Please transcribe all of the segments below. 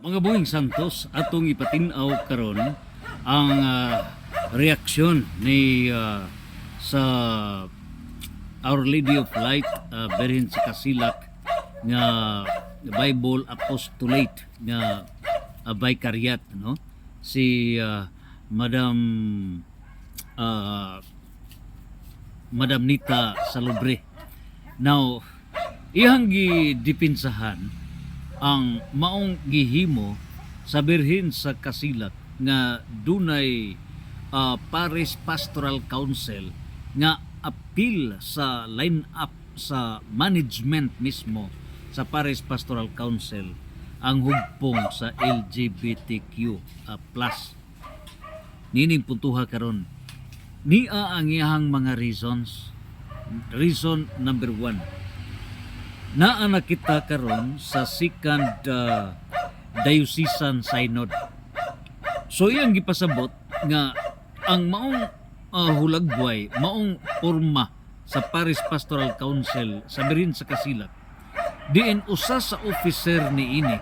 Mga buhing santos, atong ipatinaw karon ang reaksyon ni sa Our Lady of Light, Berhen sa Kasilak nga Bible Apostolate nga Vicariat, no? Si Madam Madam Nita Salubre. Now, iyang gidipinsahan ang maong gihimo sa Berhen sa Kasilak nga dunay Parish Pastoral Council nga appeal sa line-up sa management mismo sa Parish Pastoral Council ang hugpong sa LGBTQ plus. Nining puntuha karon. Nia ang iyahang mga reasons. Reason number 1. Naa na kita karon sa second diocesan synod. So iyang gipasabot nga ang maong hulagway, maong porma sa Parish Pastoral Council sa Berhen sa Kasilak, diin usa sa officer ni ini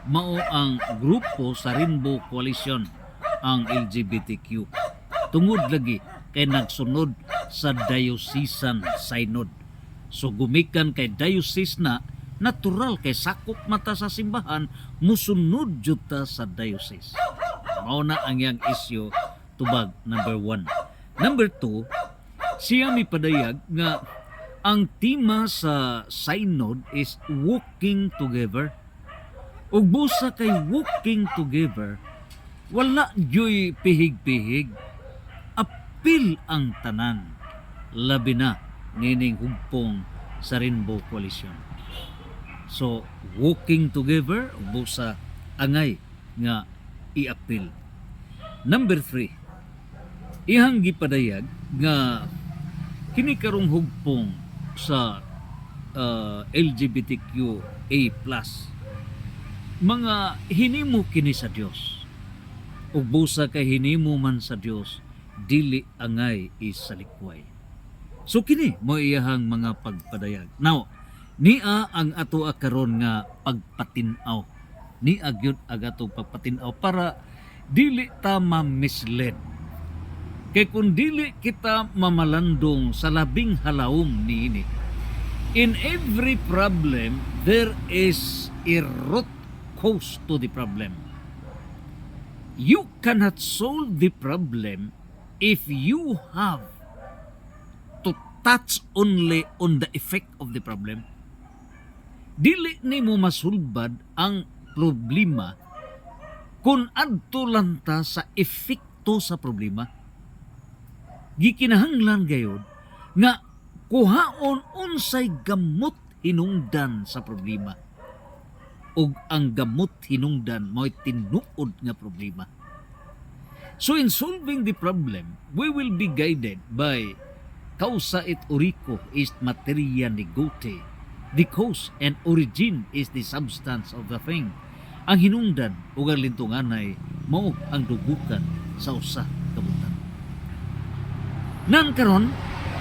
mao ang grupo sa Rainbow Coalition, ang LGBTQ. Tungod lagi kay nagsunod sa diocesan synod. So gumikan kay diocese na, natural kay sakop mata sa simbahan, musunod jud ta sa diocese. Mao na ang yang issue tubag number 1. Number 2, siya mipadayag nga ang tema sa synod is walking together. Ug busa kay walking together, wala joy pihig-pihig. Apil ang tanan. Labi na nining hugpong sa Rainbow Coalition. So, walking together, busa angay nga i-appeal. Number 3, ihang gipadayag nga kini karong hugpong sa LGBTQA+, mga hinimo kini sa Dios. Ug busa kay hinimo man sa Dios, dili angay isalikway. So kini mo iyahang mga pagpadayag. Now, nia ang ato karon nga pagpatinaw. Nia gyud ang ato pagpatinaw para dili ta ma-misled. Kay kung dili kita mamalandong sa labing halawom niini, in every problem there is a root cause to the problem. You cannot solve the problem if you have touch only on the effect of the problem. Dili nimo masulbad ang problema kung adto lang ta sa epekto sa problema. Gikinahanglan gayud nga kuhaon unsay gamot hinungdan sa problema. Ug ang gamot hinungdan mo'y tinuod nga problema. So in solving the problem, we will be guided by causa et orico est materia negote. The cause and origin is the substance of the thing. Ang hinungdan ug ang lintunganay mao ang dugukan sa usa ka butang. Nan karon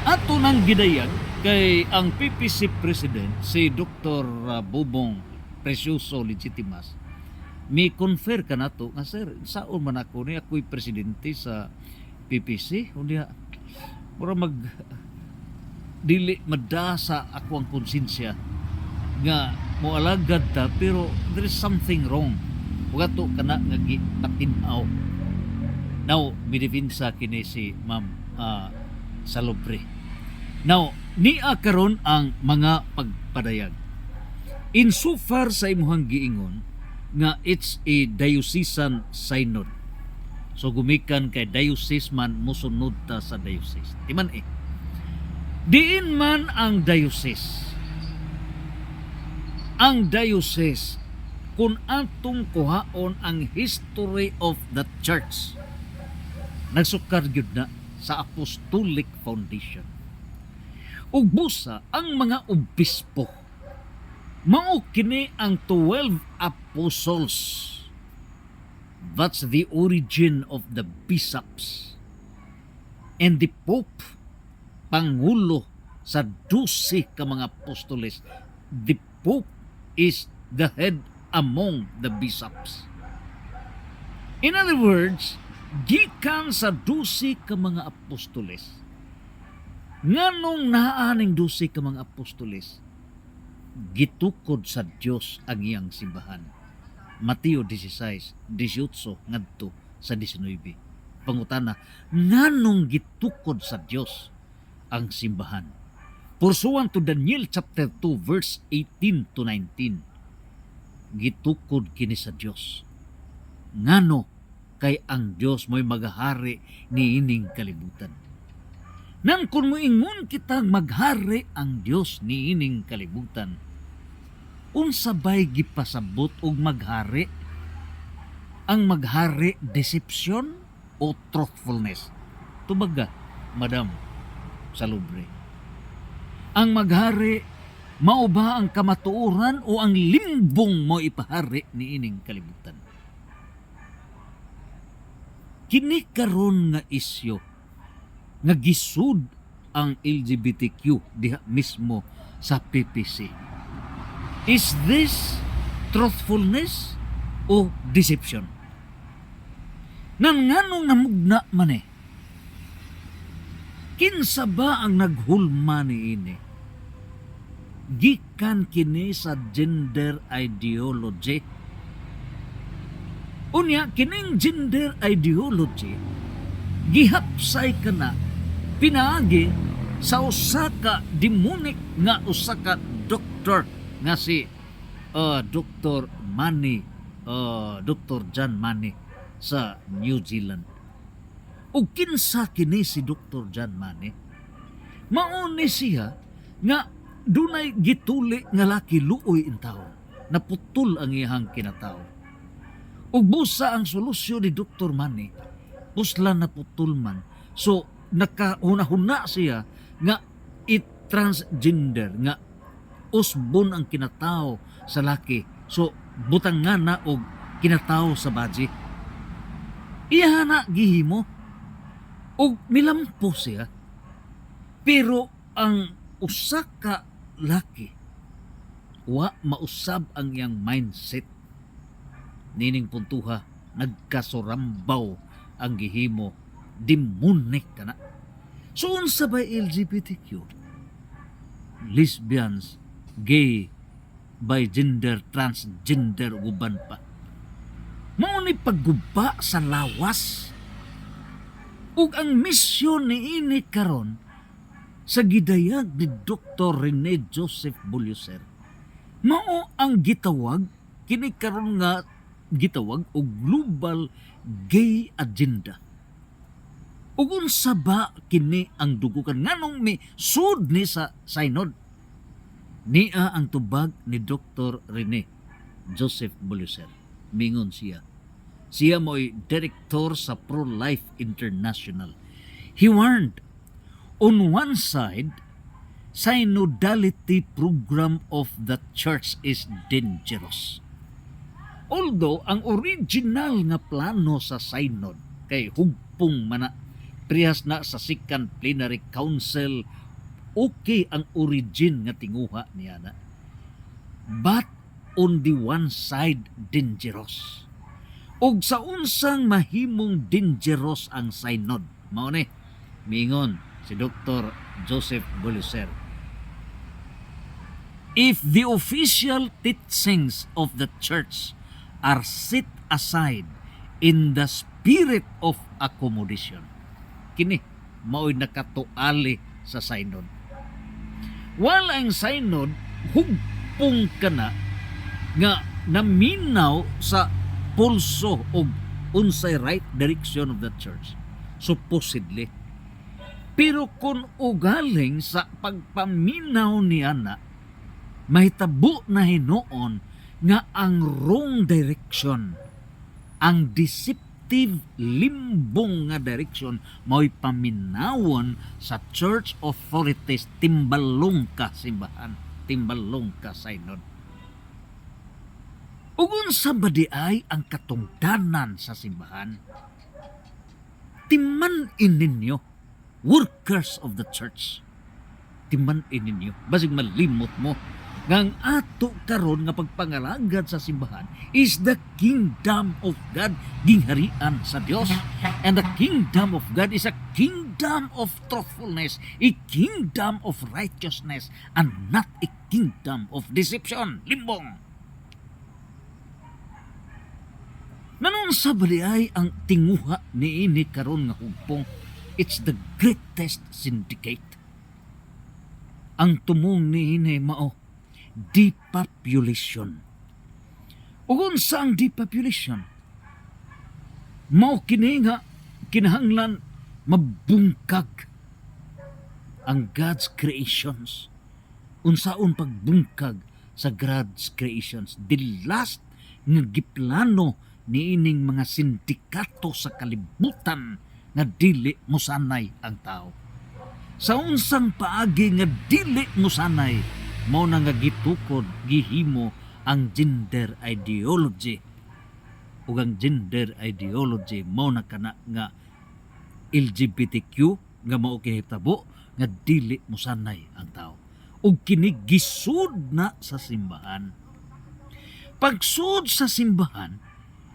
ato nang gidayag kay ang PPC President si Dr. Bobong Precioso Legitimas. Mi confer ka nato nga sir, saon man ako ni ako'y presidente sa PPC unya mura mag dili madasa ako ang konsensya nga moalagad ta pero there is something wrong. Uga to kana nga gipatinaw. Now midefensa kini si Ma'am Salubre. Now nia karon ang mga pagpadayag. Insofar sa imuhang giingon nga it's a diocesan synod. So gumikan kay diocese man musunod ta sa diocese. Timan diin man ang diocese. Ang diocese kung atong kuhaon ang history of the church, nagsukar gyud na sa Apostolic Foundation. Ug busa ang mga obispo mao kini ang 12 apostles. That's the origin of the bishops. And the Pope, Pangulo sa 12 ka mga apostoles. The Pope is the head among the bishops. In other words, gikan sa 12 ka mga apostoles. Nganong naaning 12 ka mga apostoles, gitukod sa Dios ang iyang simbahan. Mateo 16, 18 ngadto sa 19. Pangutana, nganong gitukod sa Dios ang simbahan? Pursuant to Daniel chapter 2 verse 18 to 19. Gitukod kini sa Dios. Ngano kay ang Dios mo'y maghari niining kalibutan. Nang kung moingon kitang maghari ang Dios niining kalibutan, unsa bay gipasabot og maghari? Ang maghari deception o truthfulness? Tubaga, Madam Salubre. Ang maghari mao ba ang kamatuoran o ang limbong mo ipahari niining kalibutan? Kini karon nga isyu nga gisud ang LGBTQ diha mismo sa PPC. Is this truthfulness o deception? Nang nganong namugna man kinsa ba ang naghulma niini? Gikan kini sa gender ideology. Unya, kining gender ideology, gihapsay ka na, pinaagi sa usaka demonic nga usaka doktor nga si Dr. Manny, Dr. John Manny sa New Zealand. O kinsa kini si Dr. John Manny? Mauni siya nga dunay gituli nga laki luoy in taon, naputol ang iyang kinatao. Ug busa ang solusyon ni Dr. Manny, pusla na putol man. So, nakahuna-huna siya nga i-transgender, nga usbon ang kinatao sa laki. So, butang nga na og kinatao sa baji. Iya na gihimo. Og milampo siya. Pero ang usaka laki, wa mausab ang iyang mindset. Nining puntuha, nagkasurambaw ang gihimo, demonic ka na. So, unsa ba LGBTQ? Lesbians, gay, bigender, transgender, uban pa. Mauni pagguba sa lawas. Ug ang misyon ni ini karon sa gidayag ni Dr. Rene Joseph Bulyuser, mao ang gitawag, kini karon nga gitawag og global gay agenda. Ug unsa ba kini ang dugukan nganong may sud ni sa synod? Nia ang tubag ni Dr. Rene Joseph Bulyuser. Mingon siya. Siya mo'y direktor sa Pro-Life International. He warned, on one side, synodality program of the church is dangerous. Although ang original nga plano sa synod kay hugpong mana prihas na sa Second Plenary Council, okay ang origin nga tinguha niya na. But on the one side, dangerous. Og sa unsang mahimong dangerous ang synod, mao ni mingon si Dr. Joseph Bulyuser. If the official teachings of the church are set aside in the spirit of accommodation, kini mao'y nakatuali sa synod. While ang synod hugpong kana nga naminaw sa pulso o unsay right direction of the church, supposedly. Pero kung ugaling sa pagpaminaw niya na, mahitabo na hinoon nga ang wrong direction, ang deceptive limbong nga direction, mo'y paminawon sa church authorities, timbalong ka simbahan, timbalong ka synod. Ugun sa badi ay ang katungdanan sa simbahan, timan-in ninyo, workers of the church, timan-in ninyo, basig malimot mo, Ngang ato karon nga pagpangalagad sa simbahan is the kingdom of God, gingharian sa Dios. And the kingdom of God is a kingdom of truthfulness, a kingdom of righteousness, and not a kingdom of deception, limbong. Nanon sa baliay ang tinguha ni ini karon nga hugpong, it's the greatest syndicate. Ang tumong ni ini mao depopulation. Ug unsa ang depopulation? Mao kini nga kinahanglan mabungkag ang God's creations. Unsaon pagbungkag sa God's creations? The last nga giplano niining mga sindikato sa kalibutan nga dili mosanay ang tao. Sa unsang paagi nga dili mosanay, mao na nga gitukod gihimo ang gender ideology. Ug ang gender ideology mao na kana nga LGBTQ nga mao kinahitabo nga dili mosanay ang tao. Ug kini gisud na sa simbahan. Pagsud sa simbahan,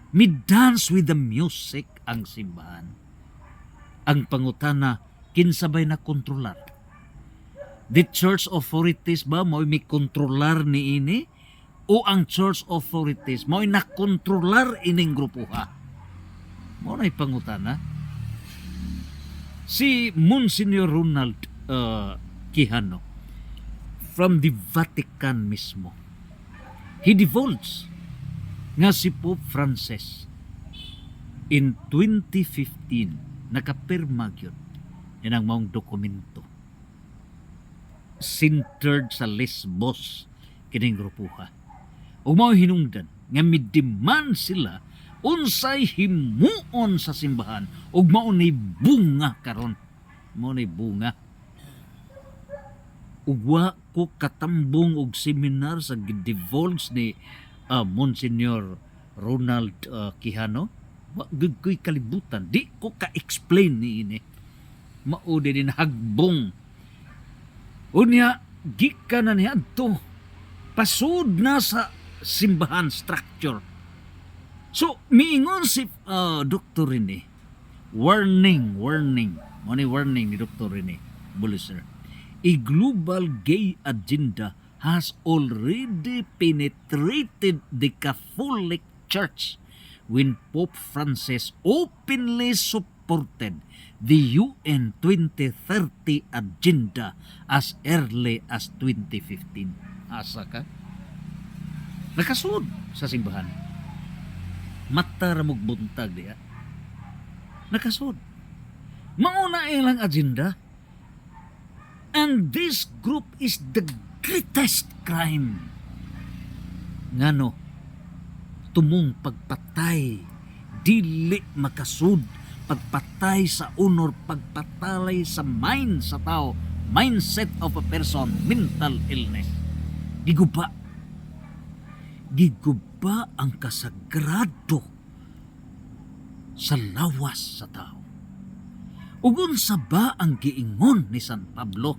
mi-dance with the music ang simbahan. Ang pangutana, kinsabay na kontrolar? The church authorities ba mo'y may kontrolar ni ini? O ang church authorities mo'y nakontrolar ining grupuha? Mo na'y pangutana. Si Monsignor Ronald Quijano from the Vatican mismo, he divulged nga si Pope Francis in 2015 nakapirma gyud yan ang maong dokumento centered sa Lesbos kining grupuha. Ug mao hinungdan nga midemand sila unsay himuon sa simbahan ug mao ni bunga karon. Mao ni bunga. Ug wa ko katambong og seminar sa gidivulge ni Monsignor Ronald Quijano. Wa gud ko'y kalibutan, di ko ka-explain ni ini. Mao din hagbong. Unya gikan na niya to pasud na sa simbahan structure. So miingon si Dr. Rene, warning mo ni warning ni Dr. Rene Buliser, a global gay agenda has already penetrated the Catholic Church when Pope Francis openly supported the UN 2030 agenda as early as 2015. Asa ka? Nakasud sa simbahan. Mata ra mog buntag diya. Nakasud. Mauna ilang agenda. And this group is the greatest crime. Ngano? Tumong pagpatay, dili makasud, pagpatay sa honor, pagpatay sa mind sa tao, mindset of a person, mental illness. Giguba ang kasagrado sa lawas sa tao. Ugon sa ba ang giingon ni San Pablo?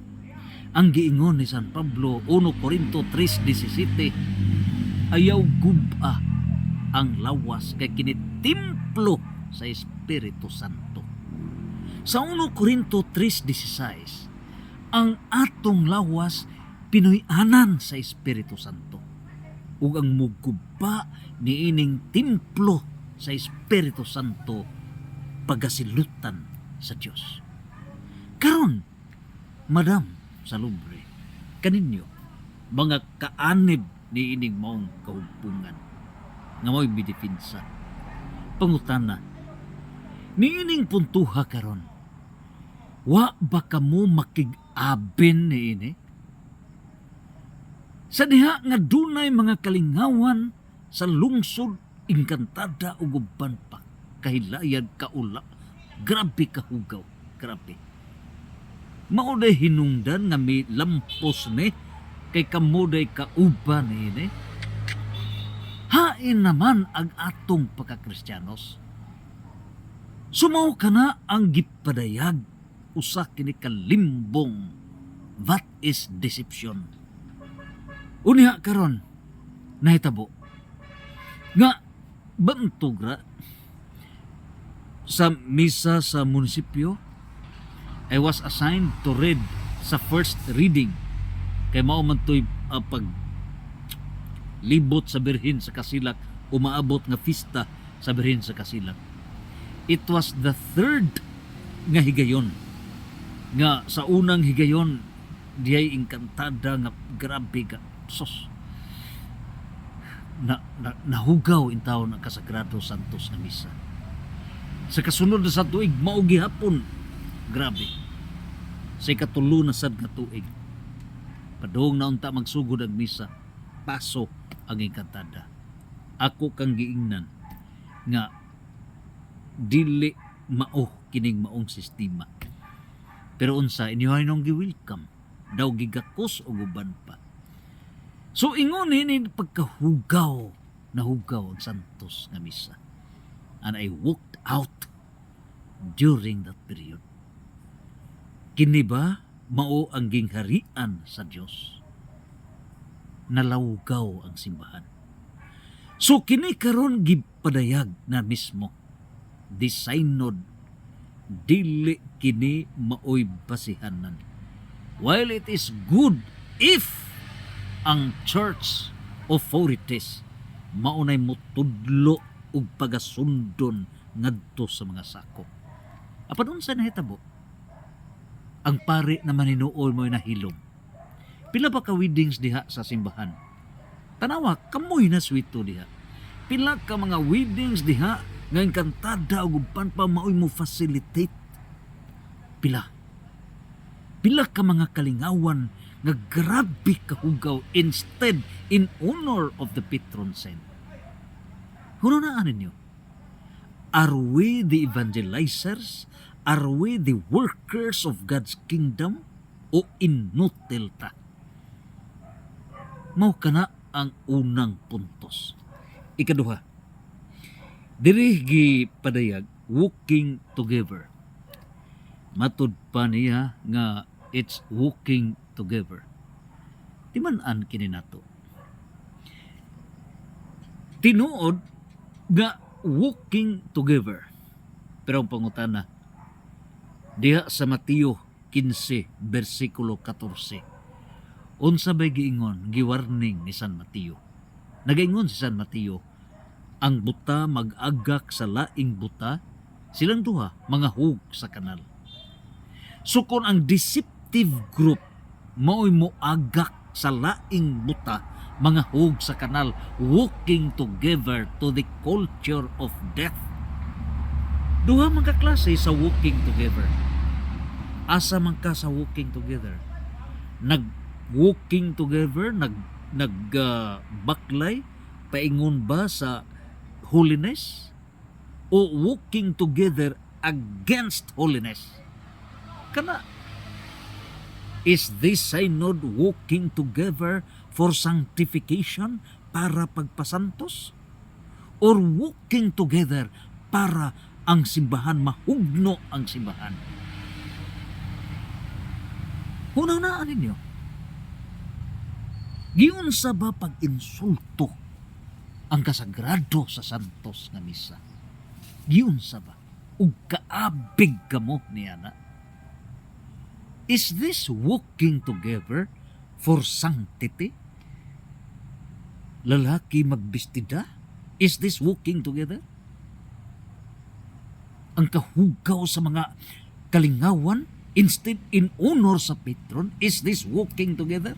Ang giingon ni San Pablo, 1 Corinto 3:17, ayaw guba ang lawas kay kinitimplo sa Espiritu Santo. Sa 1 Corinto 3:16, ang atong lawas pinuy-anan sa Espiritu Santo. Ug ang muguba ni ining templo sa Espiritu Santo pagasilutan sa Dios. Karon, Madam Salubre, kaninyo mga kaanib ni ining maong kahugpungan nga mo'y bidipinsa. Pangutana, ni ining puntuha karon, wa ba kamo makig-abin ni ini? Sa diha nga dunay mga kalingawan sa lungsod Encantada ug uban pa, kahilayan kaula, grabe kahugaw, grabe. Mauday hinungdan nga may lampos ni kay kamuday kauban ni. Hain naman ang atong pagka-Kristyanos. Sumaw ka na ang gipadayag usa kini kalimbong, that is deception. Unya karon nahitabo nga bantugra sa misa sa munisipyo. I was assigned to read sa first reading kay mao man to'y pag libot sa Birhen sa Kasilak, umaabot nga pista sa Birhen sa Kasilak. It was the third nga higayon nga sa unang higayon diyay engkantada nga grabe ka sos nahugaw in taon ang Kasagrado Santos na misa. Sa kasunod na sa tuig mao gihapon grabe sa ikatulo na sad nga tuig padung na unta magsugod ang misa paso ang engkantada. Ako kang giingnan nga dili mao kining maong sistema. Pero unsa inyohay nung gi-welcome daw gigakos o guban pa. So ingon ini pagkahugaw nahugaw ang Santos nga misa. And I walked out during that period. Kini ba mao ang gingharian sa Dios? Nalawgaw ang simbahan. So kini karon gipadayag na mismo the synod dili kini maoy basihanan. While it is good if ang church authorities maunay motudlo og pagasundon ngadto sa mga sakop. Apan unsa nahitabo? Ang pare na maninuol mo'y nahilom. Pila ba ka weddings diha sa simbahan? Tanawa, kamoy na swito diha. Pila ka mga weddings diha nga engkantada og uban pa maoy mo facilitate. Pila ka mga kalingawan nga grabe kahugaw instead in honor of the patron saint. Hununaan ninyo, are we the evangelizers? Are we the workers of God's kingdom? O inutil ta? Mao kana ang unang puntos. Ikaduha, diri gipadayag walking together. Matud pa niya nga it's walking together. Timan-an kini nato. Tinuod nga walking together. Pero ang pangutana diha sa Mateo 15 versikulo 14. Unsa bay giingon, giwarning ni San Mateo. Nagaingon si San Mateo, ang buta mag-agak sa laing buta, silang duha mga hug sa kanal. So kung ang deceptive group mao'y moagak sa laing buta, mga hug sa kanal, walking together to the culture of death. Duha mga klase sa walking together. Asa man ka sa walking together? Nag-walking together, baklay, paingon ba sa holiness? O walking together against holiness? Kana, is this synod walking together for sanctification, para pagpasantos? Or walking together para ang simbahan, mahugno ang simbahan? Hunanaan ninyo, giunsa ba pag-insulto ang kasagrado sa Santos nga misa? Giunsa ba? Ug kaabig kamo niya na? Is this walking together for sanctity? Lalaki magbistida? Is this walking together? Ang kahugaw sa mga kalingawan instead in honor sa patron, is this walking together?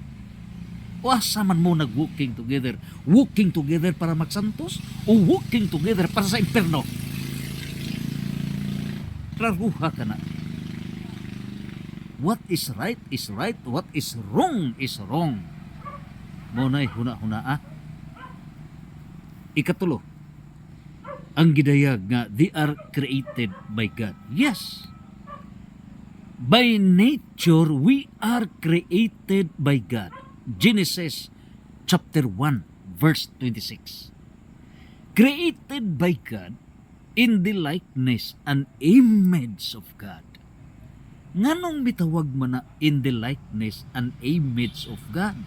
O asa man mo nag-walking together? Walking together para magsantos? O walking together para sa imperno? Klaruha ka na. What is right is right. What is wrong is wrong. Muna'y huna-huna. Ikatulo, ang gidayag nga they are created by God. Yes. By nature, we are created by God. Genesis chapter 1, verse 26. Created by God in the likeness and image of God. Nganong bitawag man na in the likeness and image of God?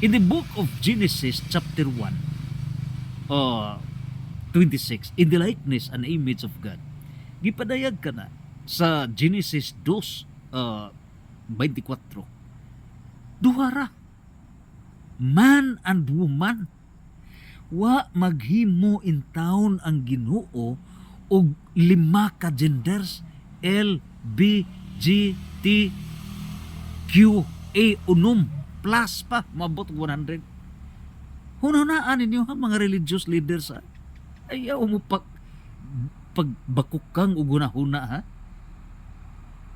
In the book of Genesis chapter 1, 26, in the likeness and image of God. Gipadayag ka na sa Genesis 2, 24. Duhara, man and woman, wa maghimo in taon ang Ginoo og 5 ka genders, L, B, G, T, Q, A, unum, plus pa, mabot 100. Hunanaan ninyo ha, mga religious leaders ha. Ayaw mo pagbakukang ugunahuna ha.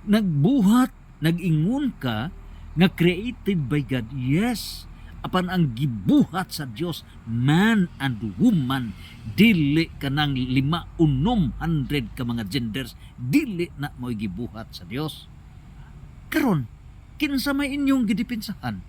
Nagbuhat, nagingun ka nga created by God. Yes, apan ang gibuhat sa Dios, man and woman, dili ka ng 500 ka mga genders, dili na mo'y gibuhat sa Dios. Karon, kinsa may inyong gidipinsahan?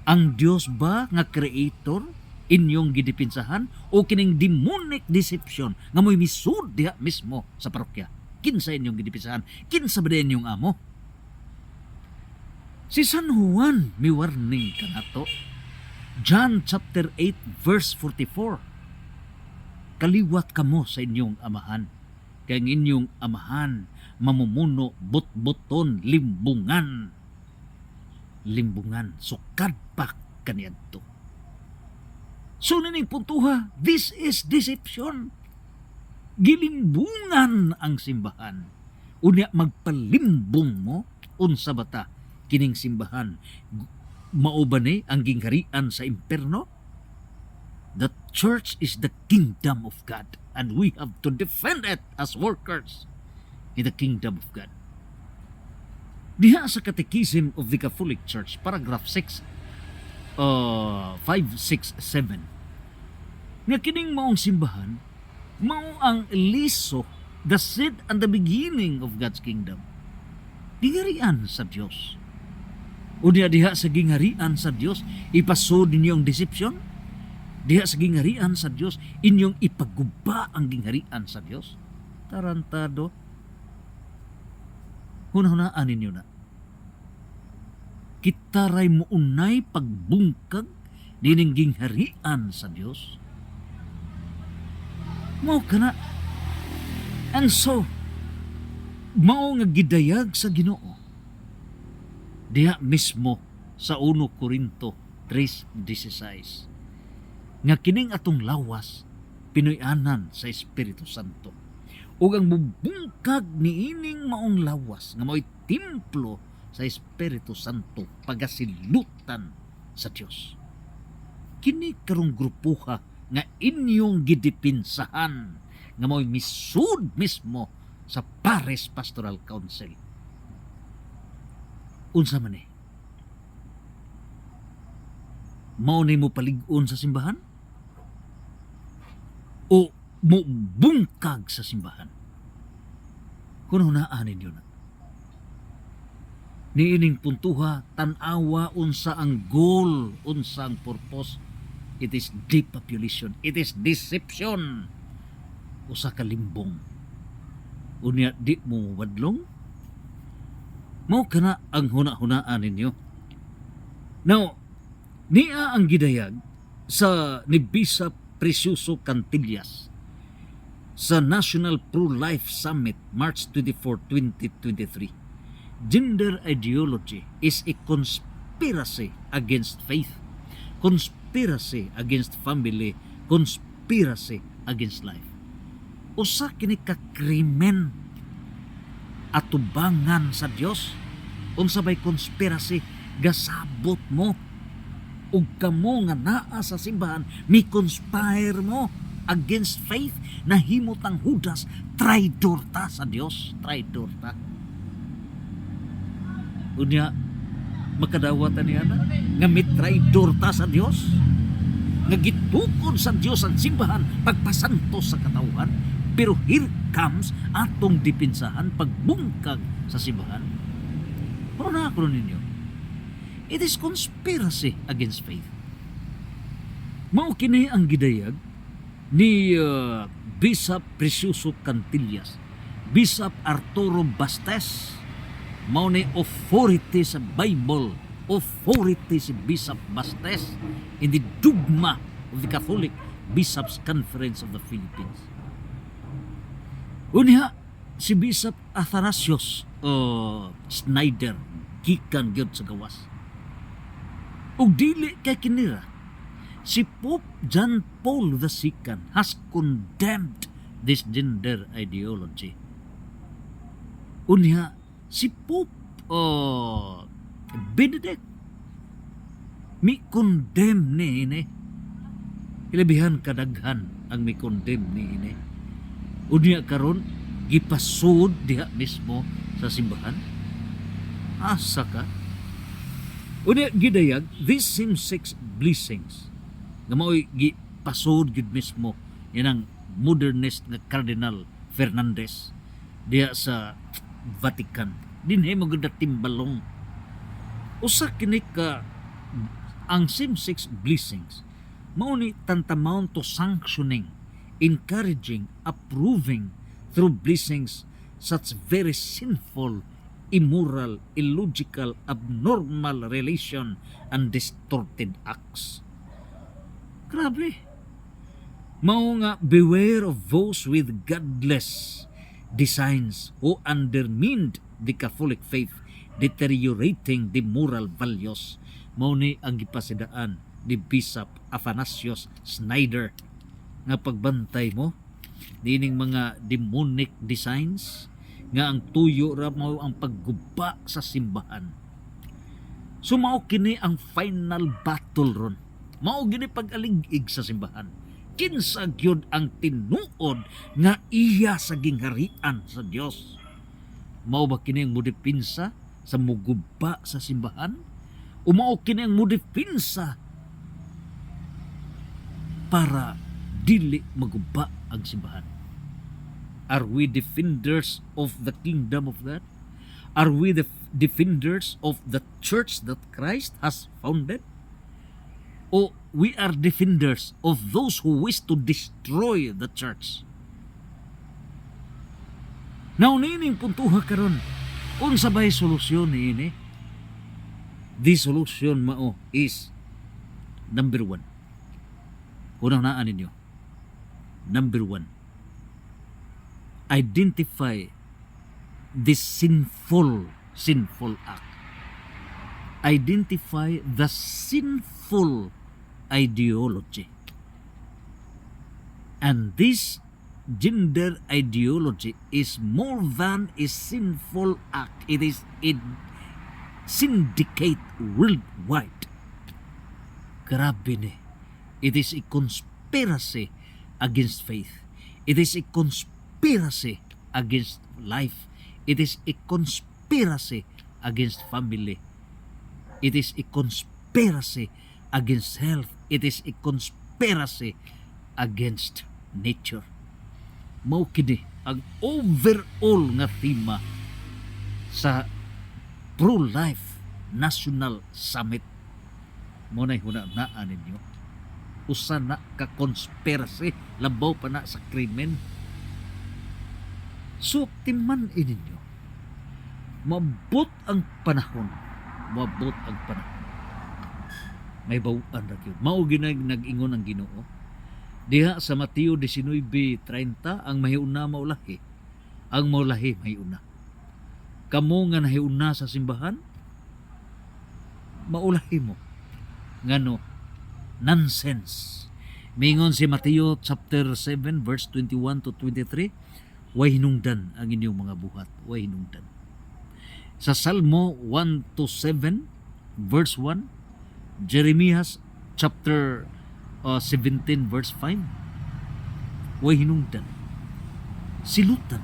Ang Dios ba nga creator inyong gidipinsahan o kining demonic deception nga mo'y misud diha mismo sa parokya? Kinsa inyong gidipinsahan? Kinsa ba inyong amo? Si San Juan mi warning kanato. John chapter 8 verse 44. Kaliwat kamo sa inyong amahan. Kaya ang inyong amahan mamumuno bot-boton limbungan. Limbungan sukad pa kaniadto. So naning puntuha, this is deception. Gilimbungan ang simbahan. Unya magpalimbong mo unsa bata kining simbahan. Mao ba ni ang gingharian sa imperno? The church is the kingdom of God and we have to defend it as workers in the kingdom of God. Diha sa Catechism of the Catholic Church, paragraph 6, 5, 6, 7, nga kining maong simbahan, mao ang liso, the seed and the beginning of God's kingdom. Gingharian sa Dios. Unya diha sa gingharian sa Dios, ipasod ninyo ang deception. Diha sa gingharian sa Dios, inyong ipaguba ang gingharian sa Dios. Tarantado. Hunahunaan ninyo na. Kita ray mo unay pagbungkag dining gingharian sa Dios. Mao kana. And so, mao nga gidayag sa Ginoo. Diha mismo sa 1 Corinto 3:16. Nga kining atong lawas pinuy-anan sa Espiritu Santo. Ug ang mubungkag niining maong lawas nga mao'y templo sa Espiritu Santo pagasilutan sa Dios. Kini karong grupuha nga inyong gidipinsahan nga mao'y misud mismo sa Paris Pastoral Council. Unsa man eh? Mao ni mo palig-on sa simbahan? O mo bungkag sa simbahan? Kung hunaan ninyo na. Niining puntuha, tanawa unsa ang goal, unsa ang purpose. It is depopulation. It is deception. Usa ka limbong. Unya di mo wadlong? Mao kana ang huna-hunaan ninyo. Now, niya ang gidayag sa ni Bishop Precioso Cantillas sa National Pro-Life Summit March 24, 2023. Gender ideology is a conspiracy against faith, conspiracy against family, conspiracy against life. Usa kini ka krimen atubangan sa Dios. Unsa bay conspiracy? Gasabot mo ug kamo nga naa sa simbahan, mi conspire mo against faith, nahimot ang Judas, traidor ta sa Dios, traidor ta. Unya makadawat niya na nga mi traidor ta sa Dios, nga gitukod sa Dios ang simbahan pagpasantos sa katawhan, pero here comes atong dipinsahan pagbungkag sa simbahan. Pero na ako ninyo, it is conspiracy against faith. Mao kini ang gidayag ni Bishop Precioso Cantillas, Bishop Arturo Bastes, mao ni authority sa Bible authority si Bishop Bastes in the dogma of the Catholic Bishops' Conference of the Philippines. Unya, si Bishop Athanasius Schneider gikan gyud sa gawas. Ug dili kay kinira, si Pope John Paul II has condemned this gender ideology. Unya, si Pope Benedict mi condemn ni ini. Ilabihan kadaghan ang mi condemn ni ini. Unya karon gipasud diha mismo sa simbahan. Asa ka? Unya gidayag these same-sex blessings nga mao'y gipasud gid mismo yanang modernist nga Cardinal Fernandez diha sa Vatican. Dinhi mo gud timbalong. Usa kini ka ang same-sex blessings mao ni tantamount to sanctioning, encouraging, approving through blessings such very sinful, immoral, illogical, abnormal relation and distorted acts. Grabe. Mao nga beware of those with godless designs who undermined the Catholic faith, deteriorating the moral values. Mao ni ang gipasidaan ni Bishop Athanasius Schneider nga pagbantay mo dining mga demonic designs nga ang tuyo ra mao ang pagguba sa simbahan. So mao kini ang final battle ron. Mao gini pag-alig-ig sa simbahan. Kinsa gyud ang tinuod nga iya sa gingharian sa Dios? Mao ba kini ang modepinsa sa muguba sa simbahan? O mao kini ang modepinsa para dili maguba ang simbahan? Are we defenders of the kingdom of God? Are we the defenders of the church that Christ has founded? O we are defenders of those who wish to destroy the church? Naunining puntuha karon, unsa bay solusyon niini? The solution mao is number 1. Unang-unaan ninyo. Number 1. Identify the sinful act. Identify the sinful ideology. And this gender ideology is more than a sinful act. It syndicate worldwide. Grabe ni. It is a conspiracy against faith. It is a conspiracy against life. It is a conspiracy against family. It is a conspiracy against health. It is a conspiracy against nature. Mao kini ang overall nga tema sa Pro-Life National Summit. Muna'y hunaan ninyo. Usa na ka conspiracy, labaw pa na sa krimen. So, timan ninyo. Mabot ang panahon. Mabot ang panahon. May bawaan na yun. Mao nag-ingon ang Ginoo. Diha sa Mateo 19:30, ang mahiuna maulahi. Ang maulahi mahiuna. Kamo nga nahiuna sa simbahan, maulahi mo. Ngano? Nonsense. Mingon si Mateo chapter 7 verse 21 to 23, way hinungdan ang inyong mga buhat. Way hinungdan. Sa Salmo 1-7 verse 1, Jeremias chapter 17 verse 5, way hinungdan. Silutan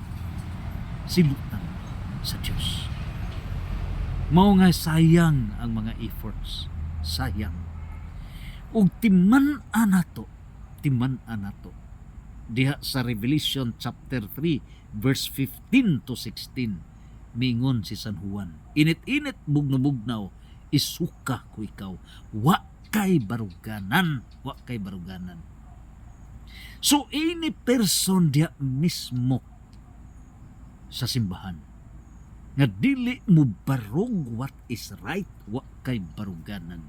sa Diyos. Mao nga sayang ang mga efforts. Sayang. Ug timan-an nato diha sa Revelation chapter 3 verse 15 to 16, mingon si San Juan, init-init bugnaw-bugnaw, isuka ko ikaw, wa kay baruganan. So any person diha mismo sa simbahan nga dili mo barog what is right, wa kay baruganan,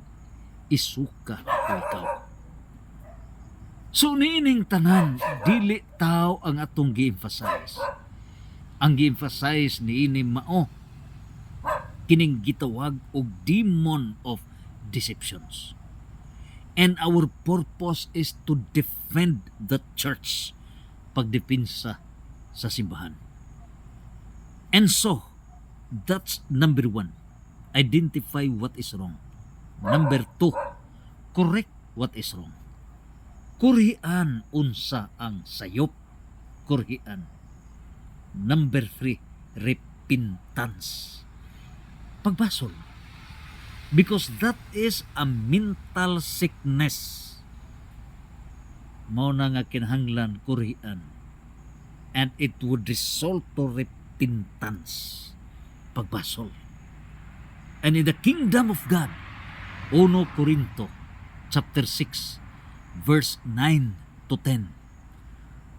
isuka ko ikaw. So niining tanan, dili tao ang atong gi-emphasize. Ang gi-emphasize niini mao kining gitawag og demon of deceptions. And our purpose is to defend the church, pagdepensa sa simbahan. And so, that's number 1. Identify what is wrong. Number 2, correct what is wrong. Kurian unsa ang sayop. Kurian. Number 3, repentance. Pagbasol. Because that is a mental sickness. Mao na nga kinahanglan kurian. And it would result to repentance. Pagbasol. And in the kingdom of God, 1 Corinto chapter 6 verse 9 to 10,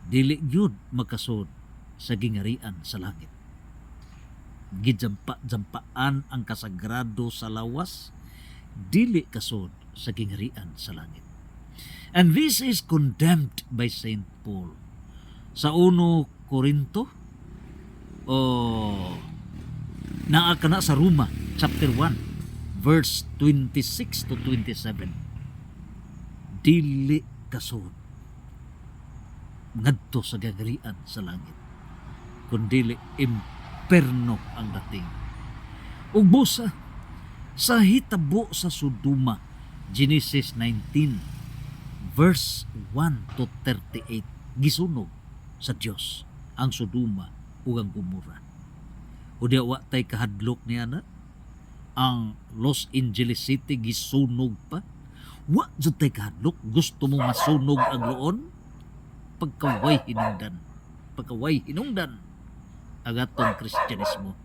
dili gyud makasud sa gingarian sa langit. Gidjampa-jampaan ang kasagrado sa lawas, dili kasud sa gingarian sa langit. And this is condemned by Saint Paul sa 1 Corinto naa kana sa Roma chapter 1 verse 26 to 27. Dili kasud ngadto sa gagarian sa langit, kundi imperno ang dating. Ug busa sa hitabo sa Sodoma, Genesis 19 verse 1 to 38, gisunog sa Dios ang Sodoma ug ang Gomorra. O di wa tay kahadlok niya na ang Los Angeles City gisunog pa. Wa jud tay kahadlok, gusto mo masunog ang luon? Pagkaway hinungdan ang atong Kristyanismo.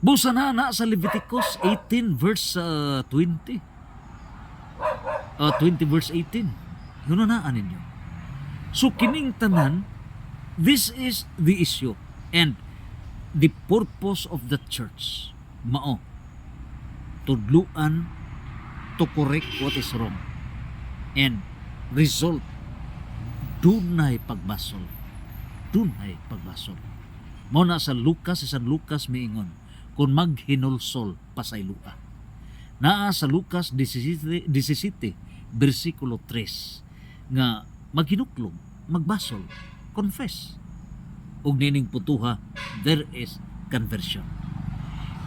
Busa na sa Leviticus 18 verse 20 verse 18. Yun na ninyo. So kining tanan, this is the issue and the purpose of the church. Mao tudluan to correct what is wrong and result dunay pagbasol. Mao na sa San Lucas miingon, kung maghinulsol pasaylua. Naa sa Lucas 17 versikulo 3 nga maghinuklog, magbasol, confess. Ug nining putuha, there is conversion.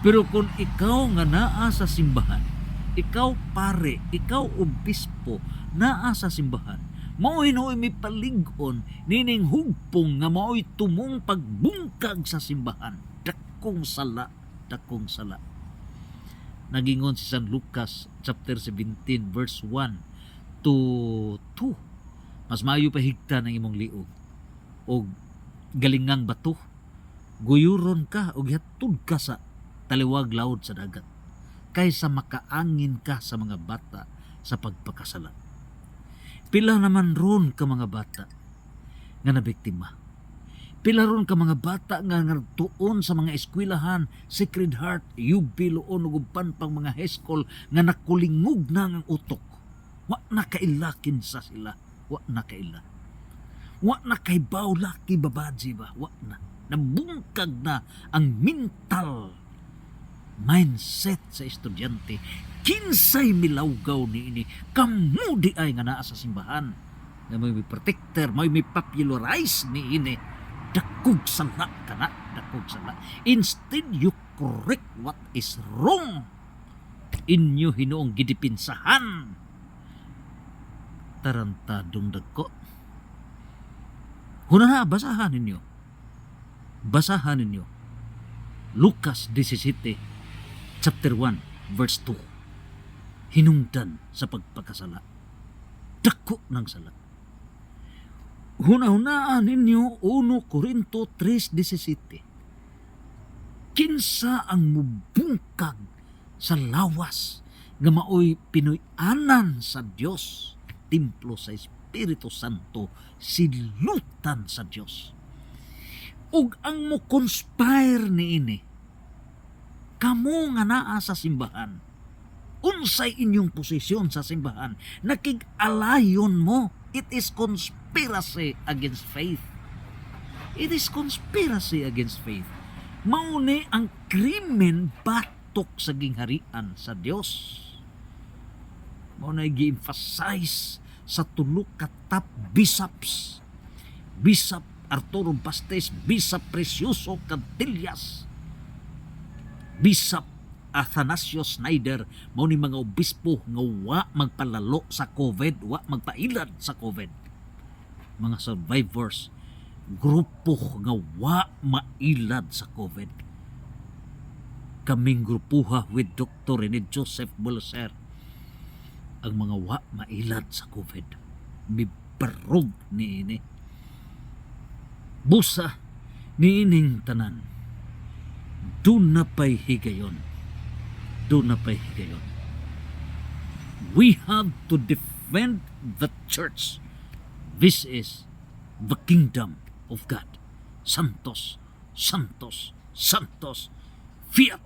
Pero kung ikaw nga naa sa simbahan, ikaw pare, ikaw obispo, naa sa simbahan, mao'y nooy may palig-on, nining hugpong nga mao'y tumong pagbungkag sa simbahan. Dakong sala. Nagingon si San Lucas chapter 17 verse 1 to 2. Mas maayo pa higta ng imong liog og galingang bato, guyuron ka og hatod ka sa taliwag laod sa dagat, kaysa makaangin ka sa mga bata sa pagpakasala. Pila naman ron ka mga bata nga nabiktima. Pila ron ka mga bata nga nagtuon sa mga eskwelahan, Sacred Heart, UB, Luon, ug uban pang mga high school nga nakulingog na ang utok. Wa na kailakin sa sila. Wa na kaila. Wa na kay laki babaji ba? Wa na. Nabungkag na ang mental mindset sa estudyante. Kinsay milawgaw ni ini, kamu di ay nga naa sa simbahan. Na may protector, may popularize ni ini. Dakog sala ka na, dakog sala. Instead, you correct what is wrong. Inyo hinoong gidipinsahan. Tarantadong dagko. Huna na, basahan ninyo. Lucas 17, chapter 1, verse 2. Hinungdan sa pagpakasala. Dako ng sala. Hunahunaan ninyo 1 Corinto 3:17. Kinsa ang mubungkag sa lawas nga maoy Pinoy-anan sa Dios, templo sa Espiritu Santo, silutan sa Dios. Ug ang mo conspire niini, Kamo nga naa sa simbahan, unsay inyong posisyon sa simbahan, nakig-alayon mo. It is conspiracy against faith. It is conspiracy against faith. Mauni ang krimen batok sa gingharian sa Dios. Mauna gi-emphasize sa tulo ka top bishops. Bishop Arturo Bastes, Bishop Precioso Cantillas, Bishop Athanasio Snyder, mao ni mga obispo nga wa magpalalo sa COVID, wa magpailad sa COVID. Mga survivors, grupo nga wa mailad sa COVID. Kaming grupuha with Dr. Rene Joseph Bulaser, ang mga wa mailad sa COVID. Mibarog ni ini. Busa ni ining tanan. Doon na pa'y higayon. Doon na pa'y higayon. We have to defend the church. This is the kingdom of God. Santos, Santos, Santos, Fiat